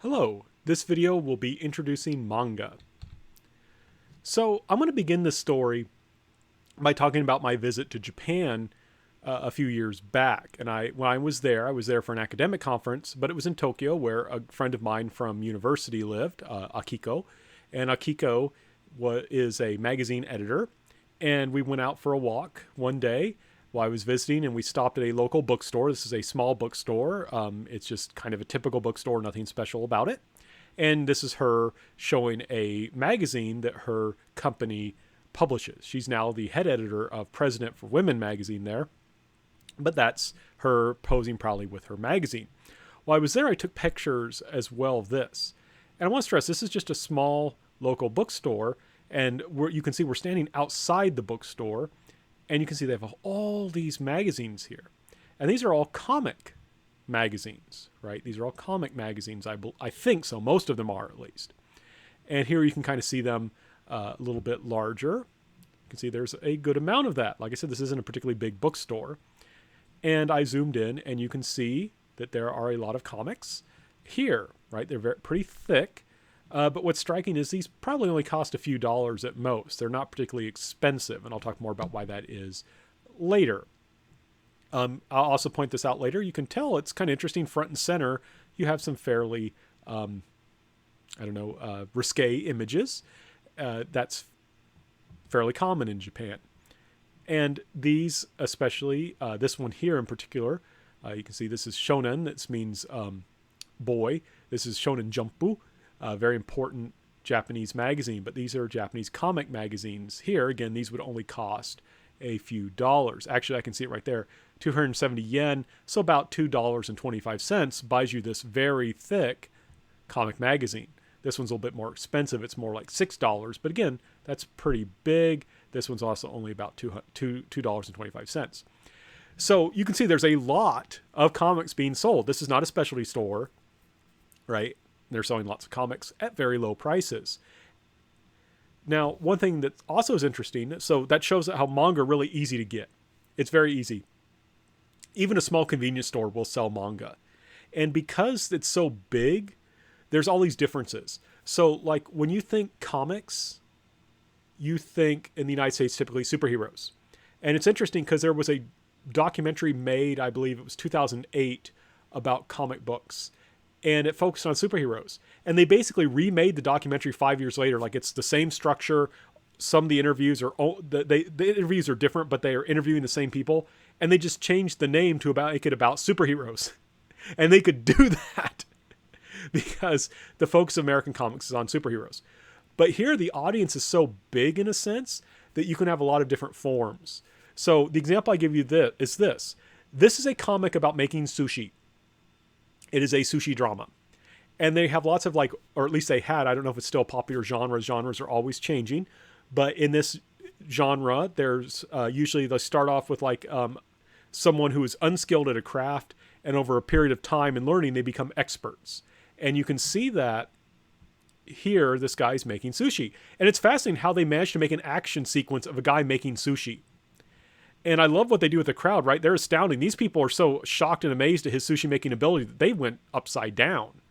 Hello, this video will be introducing manga. So I'm going to begin this story by talking about my visit to Japan a few years back. And when I was there for an academic conference, but it was in Tokyo where a friend of mine from university lived, Akiko. And Akiko is a magazine editor. And we went out for a walk one day while I was visiting, and we stopped at a local bookstore. This is a small bookstore. It's just kind of a typical bookstore, nothing special about it. And this is her showing a magazine that her company publishes. She's now the head editor of President for Women magazine there, but that's her posing proudly with her magazine. While I was there, I took pictures as well of this. And I want to stress, this is just a small local bookstore, and you can see we're standing outside the bookstore, and you can see they have all these magazines here. And these are all comic magazines, right? These are all comic magazines. I think so. Most of them are, at least. And here you can kind of see them a little bit larger. You can see there's a good amount of that. Like I said, this isn't a particularly big bookstore. And I zoomed in, and you can see that there are a lot of comics here, right? They're pretty thick. But what's striking is these probably only cost a few dollars at most. They're not particularly expensive, and I'll talk more about why that is later. I'll also point this out later. You can tell it's kind of interesting. Front and center, you have some fairly, risque images. That's fairly common in Japan. And these, especially this one here in particular, you can see this is shonen. That means boy. This is Shonen Jumpu. Very important Japanese magazine, but these are Japanese comic magazines. Here, again, these would only cost a few dollars. Actually, I can see it right there, 270 yen, so about $2.25 buys you this very thick comic magazine. This one's a little bit more expensive. It's more like $6, but again, that's pretty big. This one's also only about $2.25. So you can see there's a lot of comics being sold. This is not a specialty store, right? They're selling lots of comics at very low prices. Now, one thing that also is interesting, so that shows how manga are really easy to get. It's very easy. Even a small convenience store will sell manga. And because it's so big, there's all these differences. So, like, when you think comics, you think in the United States typically superheroes. And it's interesting because there was a documentary made, I believe it was 2008, about comic books. And it focused on superheroes. And they basically remade the documentary 5 years later. Like, it's the same structure. Some of the interviews are the interviews are different, but they are interviewing the same people. And they just changed the name to make it about superheroes. And they could do that because the focus of American comics is on superheroes. But here the audience is so big in a sense that you can have a lot of different forms. So the example I give you is this. This is a comic about making sushi. It is a sushi drama. And they have lots of or at least they had, I don't know if it's still a popular genre. Genres are always changing. But in this genre, there's usually they start off with someone who is unskilled at a craft. And over a period of time and learning, they become experts. And you can see that here, this guy's making sushi. And it's fascinating how they managed to make an action sequence of a guy making sushi. And I love what they do with the crowd, right? They're astounding. These people are so shocked and amazed at his sushi making ability that they went upside down.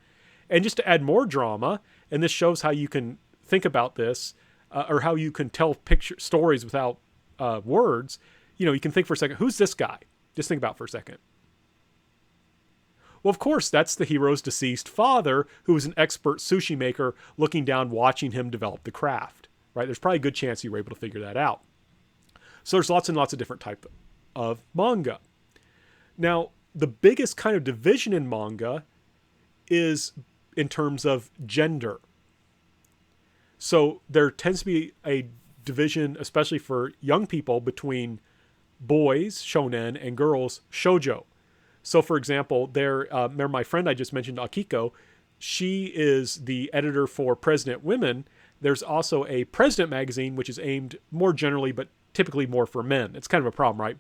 And just to add more drama, and this shows how you can think about this, or how you can tell stories without words. You can think for a second, who's this guy? Just think about it for a second. Well, of course, that's the hero's deceased father, who was an expert sushi maker, looking down, watching him develop the craft, right? There's probably a good chance you were able to figure that out. So there's lots and lots of different types of manga. Now, the biggest kind of division in manga is in terms of gender. So there tends to be a division, especially for young people, between boys, shonen, and girls, shoujo. So, for example, remember my friend I just mentioned, Akiko, she is the editor for President Women. There's also a President magazine, which is aimed more generally, but typically more for men. It's kind of a problem, right?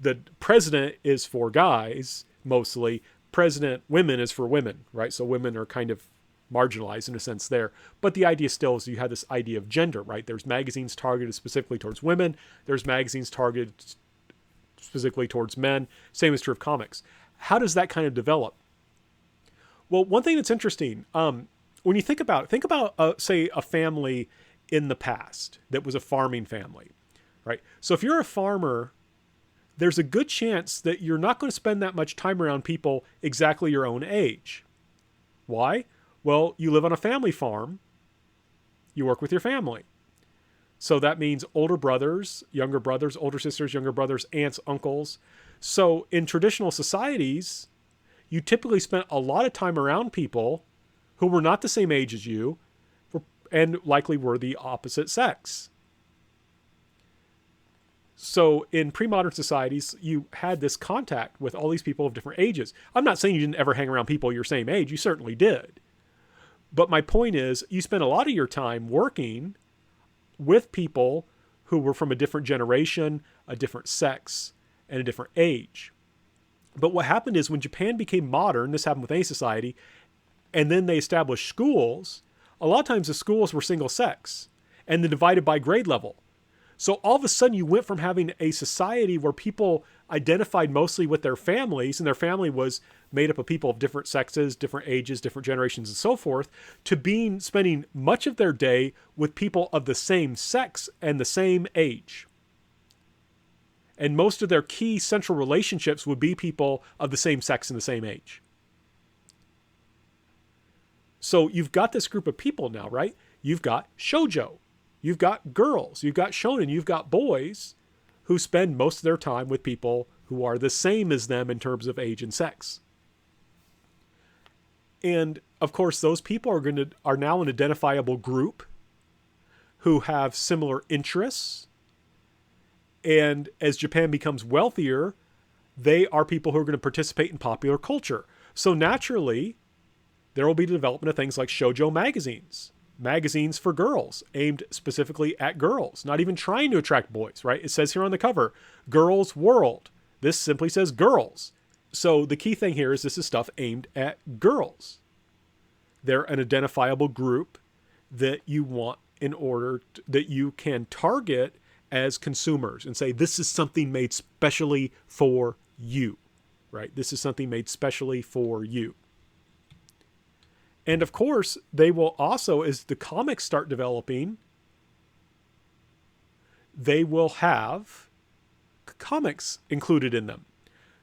The President is for guys, mostly. President Women is for women, right? So women are kind of marginalized in a sense there. But the idea still is you have this idea of gender, right? There's magazines targeted specifically towards women. There's magazines targeted specifically towards men. Same is true of comics. How does that kind of develop? Well, one thing that's interesting, when you think about say a family in the past that was a farming family, right? So if you're a farmer, there's a good chance that you're not going to spend that much time around people exactly your own age. Why? Well, you live on a family farm. You work with your family. So that means older brothers, older sisters, younger brothers, aunts, uncles. So in traditional societies, you typically spent a lot of time around people who were not the same age as you and likely were the opposite sex. So in pre-modern societies, you had this contact with all these people of different ages. I'm not saying you didn't ever hang around people your same age. You certainly did. But my point is, you spent a lot of your time working with people who were from a different generation, a different sex, and a different age. But what happened is when Japan became modern, this happened with any society, and then they established schools, a lot of times the schools were single sex and then divided by grade level. So all of a sudden you went from having a society where people identified mostly with their families, and their family was made up of people of different sexes, different ages, different generations, and so forth, to spending much of their day with people of the same sex and the same age. And most of their key central relationships would be people of the same sex and the same age. So you've got this group of people now, right? You've got shoujo. You've got girls, you've got shonen, you've got boys who spend most of their time with people who are the same as them in terms of age and sex. And of course, those people are now an identifiable group who have similar interests. And as Japan becomes wealthier, they are people who are going to participate in popular culture. So naturally, there will be the development of things like shoujo magazines for girls, aimed specifically at girls, not even trying to attract boys, right? It says here on the cover, Girls World. This simply says girls. So the key thing here is this is stuff aimed at girls. They're an identifiable group that you want that you can target as consumers and say, this is something made specially for you, right? This is something made specially for you. And of course, they will also, as the comics start developing, they will have comics included in them.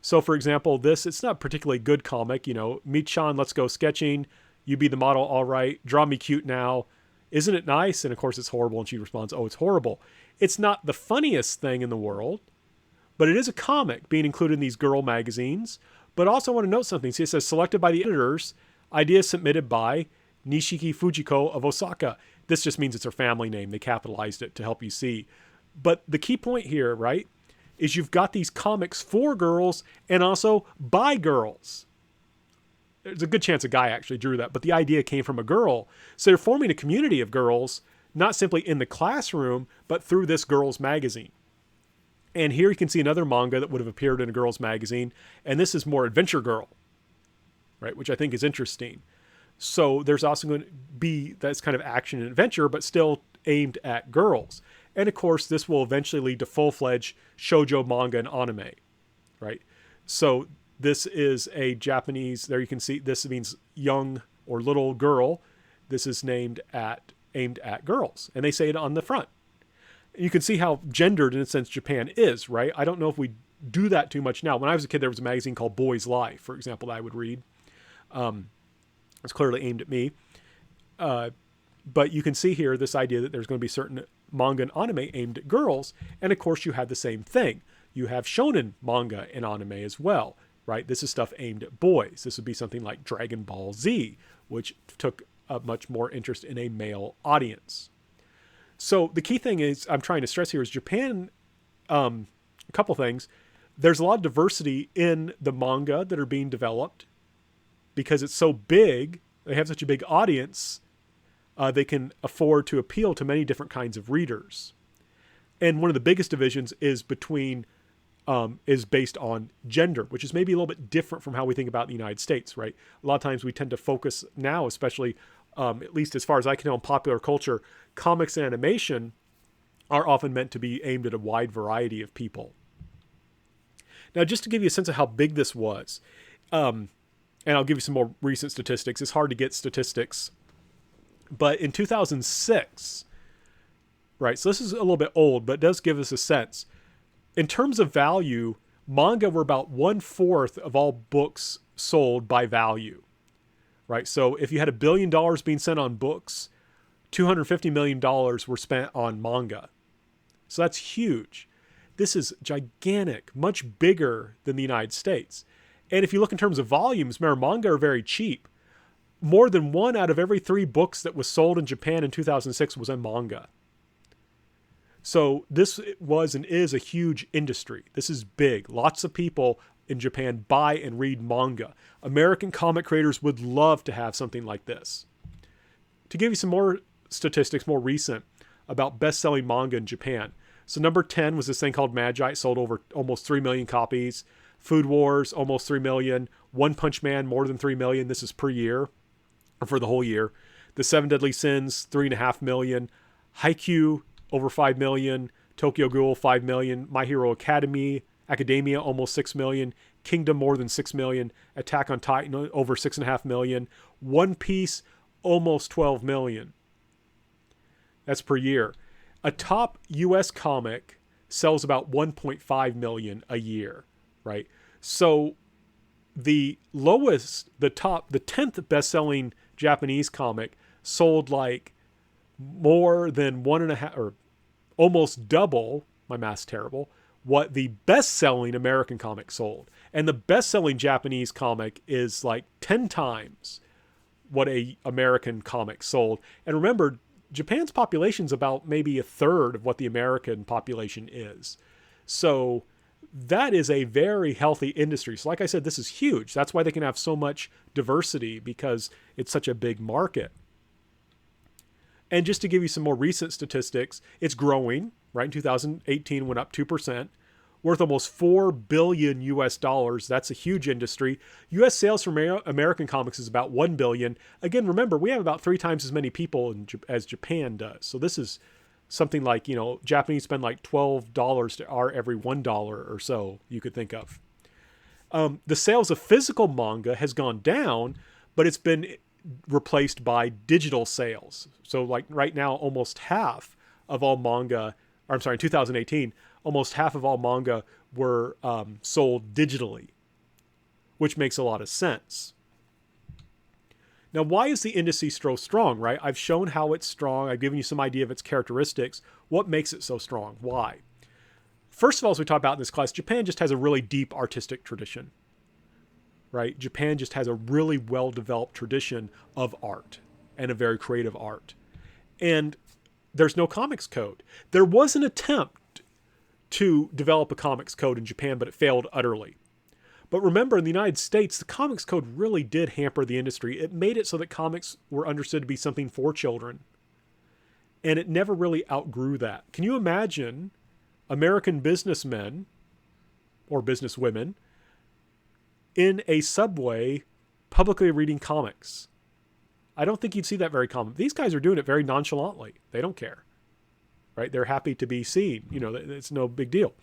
So for example, it's not a particularly good comic, Michan, let's go sketching. You be the model, all right. Draw me cute now. Isn't it nice? And of course it's horrible. And she responds, oh, it's horrible. It's not the funniest thing in the world, but it is a comic being included in these girl magazines. But also I want to note something. See, it says selected by the editors, ideas submitted by Nishiki Fujiko of Osaka. This just means it's her family name. They capitalized it to help you see. But the key point here, right, is you've got these comics for girls and also by girls. There's a good chance a guy actually drew that, but the idea came from a girl. So they're forming a community of girls, not simply in the classroom, but through this girls magazine. And here you can see another manga that would have appeared in a girls magazine. And this is more Adventure Girl, right, which I think is interesting. So there's also going to be that's kind of action and adventure, but still aimed at girls. And of course, this will eventually lead to full-fledged shoujo manga and anime, right? So this is a Japanese, there you can see, this means young or little girl. This is aimed at girls. And they say it on the front. You can see how gendered, in a sense, Japan is, right? I don't know if we do that too much now. When I was a kid, there was a magazine called Boy's Life, for example, that I would read. It's clearly aimed at me. But you can see here this idea that there's going to be certain manga and anime aimed at girls. And of course, you have the same thing. You have shonen manga and anime as well, right? This is stuff aimed at boys. This would be something like Dragon Ball Z, which took a much more interest in a male audience. So the key thing is I'm trying to stress here is Japan, a couple things. There's a lot of diversity in the manga that are being developed because it's so big. They have such a big audience. They can afford to appeal to many different kinds of readers. And one of the biggest divisions is based on gender, which is maybe a little bit different from how we think about the United States, right? A lot of times we tend to focus now, especially at least as far as I can tell in popular culture, comics and animation are often meant to be aimed at a wide variety of people. Now, just to give you a sense of how big this was, and I'll give you some more recent statistics. It's hard to get statistics. But in 2006, right, so this is a little bit old, but it does give us a sense. In terms of value, manga were about 1/4 of all books sold by value, right? So if you had $1 billion being sent on books, $250 million were spent on manga. So that's huge. This is gigantic, much bigger than the United States. And if you look in terms of volumes, remember, manga are very cheap. More than 1 out of every 3 books that was sold in Japan in 2006 was a manga. So this was and is a huge industry. This is big. Lots of people in Japan buy and read manga. American comic creators would love to have something like this. To give you some more statistics, more recent, about best-selling manga in Japan. So number 10 was this thing called Magi. It sold over almost 3 million copies. Food Wars, almost 3 million. One Punch Man, more than 3 million. This is per year, or for the whole year. The Seven Deadly Sins, 3.5 million. Haikyuu, over 5 million. Tokyo Ghoul, 5 million. My Hero Academia, almost 6 million. Kingdom, more than 6 million. Attack on Titan, over 6.5 million. One Piece, almost 12 million. That's per year. A top U.S. comic sells about 1.5 million a year, right? So the 10th best-selling Japanese comic sold like more than 1.5, or almost double, my math's terrible, what the best-selling American comic sold. And the best-selling Japanese comic is like 10 times what a American comic sold. And remember, Japan's population is about maybe 1/3 of what the American population is. So that is a very healthy industry. So like I said, this is huge. That's why they can have so much diversity, because it's such a big market. And just to give you some more recent statistics, it's growing, right? In 2018, went up 2%, worth almost $4 billion US. That's a huge industry. US sales from American comics is about $1 billion. Again, remember, we have about 3 times as many people as Japan does. So this is something like, Japanese spend like $12 to our every $1 or so you could think of. The sales of physical manga has gone down, but it's been replaced by digital sales. So like right now, almost half of all manga, or I'm sorry, in 2018, almost half of all manga were sold digitally, which makes a lot of sense. Now, why is the industry so strong, right? I've shown how it's strong. I've given you some idea of its characteristics. What makes it so strong? Why? First of all, as we talked about in this class, Japan just has a really deep artistic tradition, right? Japan just has a really well-developed tradition of art, and a very creative art. And there's no comics code. There was an attempt to develop a comics code in Japan, but it failed utterly. But remember, in the United States, the comics code really did hamper the industry. It made it so that comics were understood to be something for children. And it never really outgrew that. Can you imagine American businessmen or businesswomen in a subway publicly reading comics? I don't think you'd see that very common. These guys are doing it very nonchalantly. They don't care, right? They're happy to be seen. It's no big deal.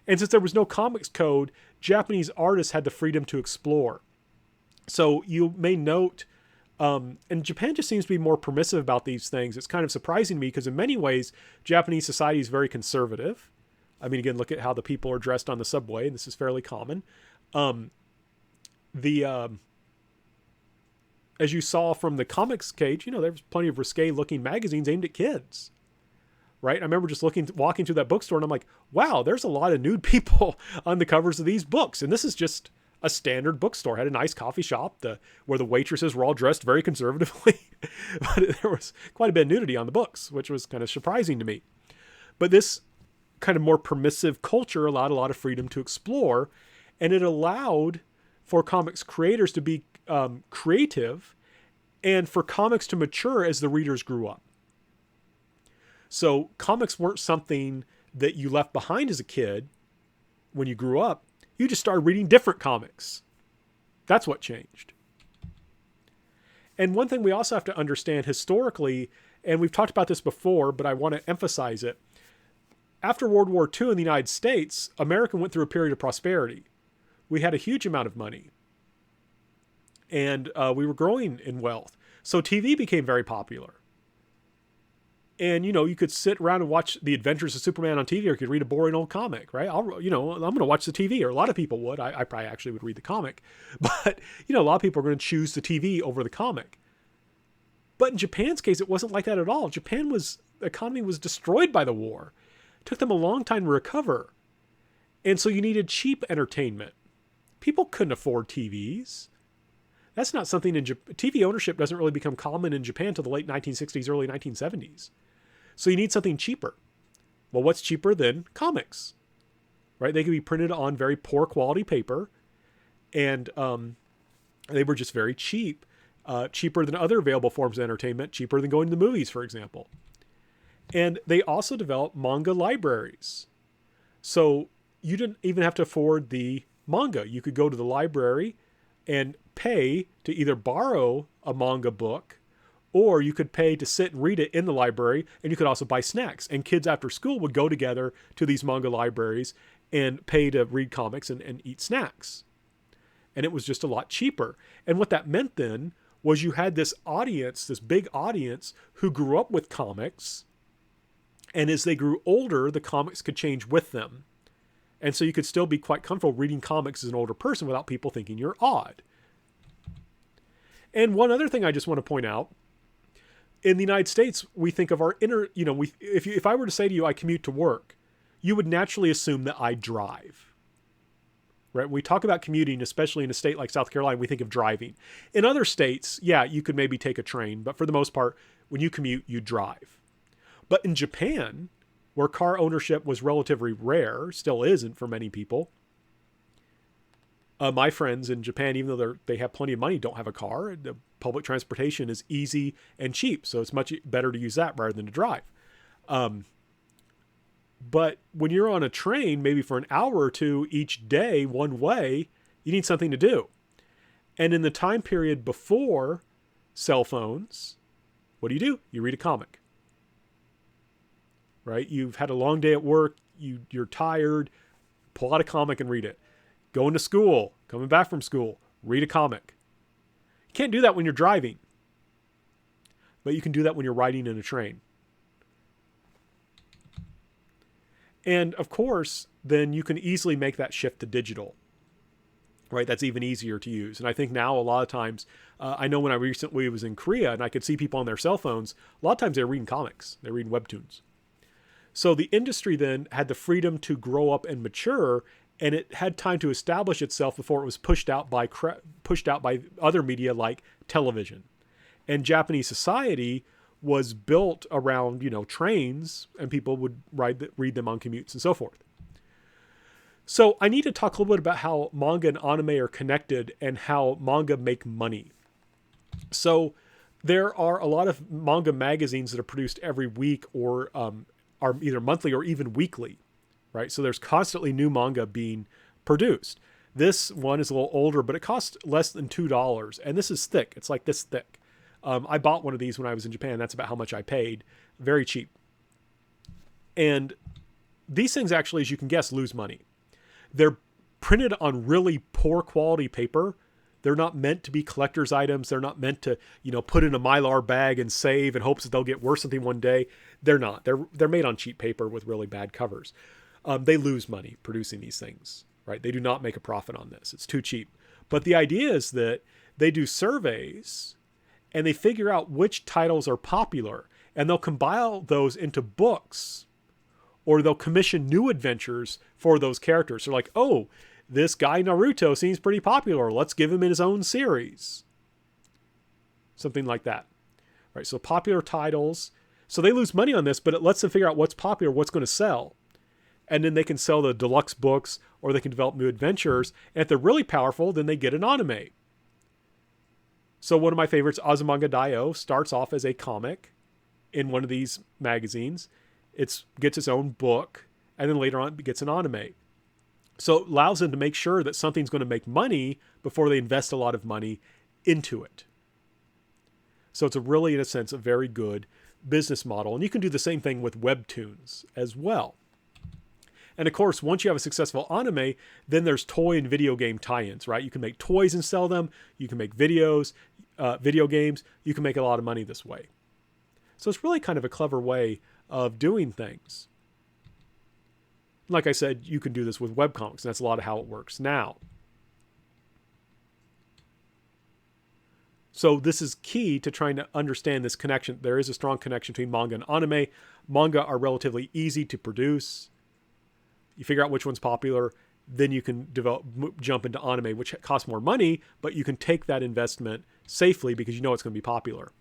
And since there was no comics code, Japanese artists had the freedom to explore. So you may note, and Japan just seems to be more permissive about these things. It's kind of surprising to me because in many ways, Japanese society is very conservative. I mean, again, look at how the people are dressed on the subway, and this is fairly common. As you saw from the comics page, there's plenty of risque-looking magazines aimed at kids, right? I remember just walking through that bookstore, and I'm like, wow, there's a lot of nude people on the covers of these books. And this is just a standard bookstore. It had a nice coffee shop where the waitresses were all dressed very conservatively. But there was quite a bit of nudity on the books, which was kind of surprising to me. But this kind of more permissive culture allowed a lot of freedom to explore, and it allowed for comics creators to be creative and for comics to mature as the readers grew up. So comics weren't something that you left behind as a kid when you grew up. You just started reading different comics. That's what changed. And one thing we also have to understand historically, and we've talked about this before, but I want to emphasize it. After World War II in the United States, America went through a period of prosperity. We had a huge amount of money. and we were growing in wealth. So TV became very popular. And, you could sit around and watch The Adventures of Superman on TV, or you could read a boring old comic, right? I'm going to watch the TV, or a lot of people would. I probably actually would read the comic. But, a lot of people are going to choose the TV over the comic. But in Japan's case, it wasn't like that at all. The economy was destroyed by the war. It took them a long time to recover. And so you needed cheap entertainment. People couldn't afford TVs. That's not something in Japan. TV ownership doesn't really become common in Japan until the late 1960s, early 1970s. So you need something cheaper. Well, what's cheaper than comics? Right? They could be printed on very poor quality paper, and they were just very cheap. Cheaper than other available forms of entertainment, cheaper than going to the movies, for example. And they also developed manga libraries. So you didn't even have to afford the manga. You could go to the library and pay to either borrow a manga book, or you could pay to sit and read it in the library, and you could also buy snacks. And kids after school would go together to these manga libraries and pay to read comics and eat snacks. And it was just a lot cheaper. And what that meant then was you had this audience, this big audience, who grew up with comics, and as they grew older, the comics could change with them. And so you could still be quite comfortable reading comics as an older person without people thinking you're odd. And one other thing I just want to point out, in the United States, we think of our if I were to say to you, I commute to work, you would naturally assume that I drive. Right? When we talk about commuting, especially in a state like South Carolina, we think of driving. In other states, yeah, you could maybe take a train, but for the most part, when you commute, you drive. But in Japan, where car ownership was relatively rare, still isn't for many people, my friends in Japan, even though they have plenty of money, don't have a car. The public transportation is easy and cheap, so it's much better to use that rather than to drive. But when you're on a train, maybe for an hour or two each day, one way, you need something to do. And in the time period before cell phones, what do? You read a comic. Right? You've had a long day at work, you're tired, pull out a comic and read it. Going to school, coming back from school, read a comic. You can't do that when you're driving, but you can do that when you're riding in a train. And of course, then you can easily make that shift to digital, right? That's even easier to use. And I think now a lot of times, I know when I recently was in Korea and I could see people on their cell phones, a lot of times they're reading comics, they're reading webtoons. So the industry then had the freedom to grow up and mature, and it had time to establish itself before it was pushed out by other media like television. And Japanese society was built around, trains, and people would read them on commutes and so forth. So I need to talk a little bit about how manga and anime are connected and how manga make money. So there are a lot of manga magazines that are produced every week or are either monthly or even weekly. Right? So there's constantly new manga being produced. This one is a little older, but it costs less than $2. And this is thick. It's like this thick. I bought one of these when I was in Japan. That's about how much I paid. Very cheap. And these things actually, as you can guess, lose money. They're printed on really poor quality paper. They're not meant to be collector's items. They're not meant to, put in a Mylar bag and save in hopes that they'll get worth something one day. They're not. They're made on cheap paper with really bad covers. They lose money producing these things, right? They do not make a profit on this. It's too cheap. But the idea is that they do surveys and they figure out which titles are popular, and they'll compile those into books, or they'll commission new adventures for those characters. So like, oh, this guy Naruto seems pretty popular. Let's give him in his own series. Something like that. Right? So popular titles. So they lose money on this, but it lets them figure out what's popular, what's going to sell. And then they can sell the deluxe books, or they can develop new adventures. And if they're really powerful, then they get an anime. So one of my favorites, Azumanga Daioh, starts off as a comic in one of these magazines. It gets its own book, and then later on it gets an anime. So it allows them to make sure that something's going to make money before they invest a lot of money into it. So it's really, in a sense, a very good business model. And you can do the same thing with webtoons as well. And of course, once you have a successful anime, then there's toy and video game tie-ins, right? You can make toys and sell them. You can make videos, video games. You can make a lot of money this way. So it's really kind of a clever way of doing things. Like I said, you can do this with webcomics, and that's a lot of how it works now. So this is key to trying to understand this connection. There is a strong connection between manga and anime. Manga are relatively easy to produce. You figure out which one's popular, then you can jump into anime, which costs more money, but you can take that investment safely because you know it's going to be popular.